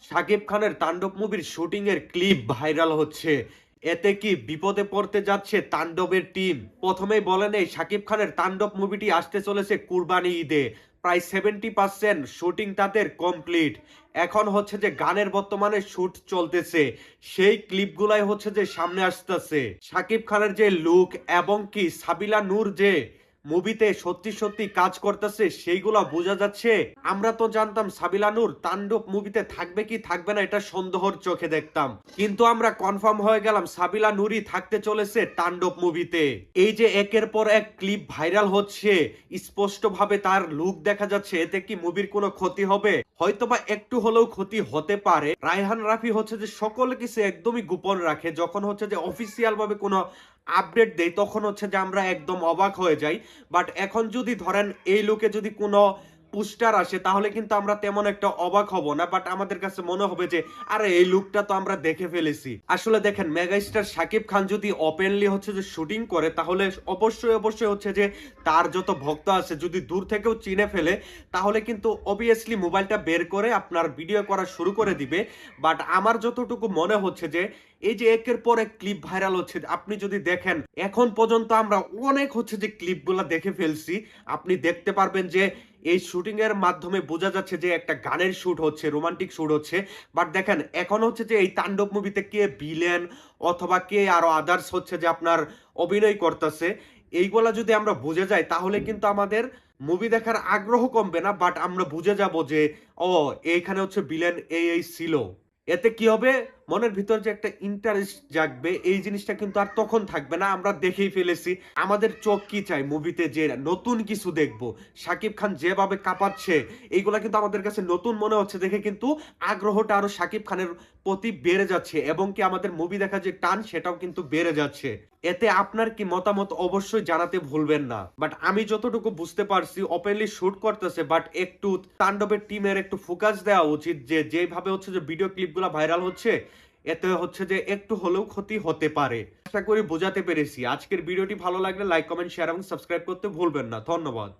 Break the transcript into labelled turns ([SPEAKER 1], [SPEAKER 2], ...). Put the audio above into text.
[SPEAKER 1] শাকিব খানের তাণ্ডব মুভির শুটিং এর ক্লিপ ভাইরাল হচ্ছে। এতে কি বিপদে পড়তে যাচ্ছে তাণ্ডবের টিম? প্রথমেই বলে নেই, শাকিব খানের তাণ্ডব মুভিটি আসতে চলেছে কুরবানি ঈদে। প্রায় 70% শুটিং তাদের কমপ্লিট। এখন হচ্ছে যে গানের বর্তমানে শুট চলতেছে, সেই ক্লিপগুলাই হচ্ছে যে সামনে আসতেছে। শাকিব খানের যে লুক এবং কি সাবিলা নূর যে মুভিতে সত্যি সত্যি কাজ করতেছে সেইগুলা বোঝা যাচ্ছে। আমরা তো জানতাম সাবিলা নূর তাণ্ডব মুভিতে থাকবে কি থাকবে না এটা সন্দেহর চোখে দেখতাম, কিন্তু আমরা কনফার্ম হয়ে গেলাম সাবিলা নূরই থাকতে চলেছে তাণ্ডব মুভিতে। এই যে একের পর এক ক্লিপ ভাইরাল হচ্ছে, স্পষ্ট ভাবে তার লুক দেখা যাচ্ছে, এতে কি মুভির কোনো ক্ষতি হবে? হয়তোবা একটু হলেও ক্ষতি হতে পারে। রায়হান রাফি হচ্ছে যে সকল কিছু একদমই গোপন রাখে, যখন হচ্ছে যে অফিসিয়াল ভাবে কোনো আপডেট দেয় তখন হচ্ছে যে আমরা একদম অবাক হয়ে যাই। বাট এখন যদি ধরেন এই লুকে যদি কোনো পোস্টার আসে তাহলে কিন্তু আমরা তেমন একটা অবাক হব না, বাট আমাদের কাছে মনে হবে যে আরে এই লুকটা তো আমরা দেখে ফেলেছি। আসলে দেখেন, মেগাস্টার শাকিব খান যদি ওপেনলি হচ্ছে যে শুটিং করে তাহলে অবশ্যই অবশ্যই হচ্ছে যে তার যত ভক্ত আছে যদি দূর থেকেও চিনে ফেলে তাহলে কিন্তু অবভিয়াসলি মোবাইলটা বের করে আপনার ভিডিও করা শুরু করে দিবে। বাট আমার যতটুকু মনে হচ্ছে যে এই যে একের পর এক ক্লিপ ভাইরাল হচ্ছে, আপনি যদি দেখেন এখন পর্যন্ত আমরা অনেক হচ্ছে যে ক্লিপগুলো দেখে ফেলছি। আপনি দেখতে পারবেন যে এই শুটিং এর মাধ্যমে বোঝা যাচ্ছে যে একটা গানের শুট হচ্ছে, রোমান্টিক শুট হচ্ছে। বাট দেখেন এখন হচ্ছে যে এই তাণ্ডব মুভিতে কে ভিলেন অথবা কে আরো আদার্স হচ্ছে যে আপনার অভিনয় করতেছে, এইগুলা যদি আমরা বুঝে যাই তাহলে কিন্তু আমাদের মুভি দেখার আগ্রহ কমবে না, বাট আমরা বুঝে যাব যে ও এইখানে হচ্ছে ভিলেন এই ছিল। এতে কি হবে, মনের ভিতর যে একটা ইন্টারেস্ট জাগবে, এই জিনিসটা কিন্তু আর তখন থাকবে না। আমরা দেখেই ফেলেছি, আমাদের চোখ কি চাই মুভিতে যে নতুন কিছু দেখবো। শাকিব খান যেভাবে কাঁপাচ্ছে এইগুলা কিন্তু আমাদের কাছে নতুন মনে হচ্ছে দেখে কিন্তু আগ্রহটা আরো শাকিব খানের প্রতি বেড়ে যাচ্ছে এবং কি আমাদের মুভি দেখা যে টান সেটাও কিন্তু বেড়ে যাচ্ছে। এতে আপনার কি মতামত অবশ্যই জানাতে ভুলবেন না। বাট আমি যতটুকু বুঝতে পারছি ওপেনলি শুট করতেছে, বাট একটু তাণ্ডবের টিমের একটু ফোকাস দেওয়া উচিত যে যেভাবে হচ্ছে যে ভিডিও ক্লিপগুলো ভাইরাল হচ্ছে, এতে হচ্ছে যে একটু হলেও ক্ষতি হতে পারে। আশা করি বোঝাতে পেরেছি। আজকের ভিডিওটি ভালো লাগলে লাইক কমেন্ট শেয়ার এবং সাবস্ক্রাইব করতে ভুলবেন না। ধন্যবাদ।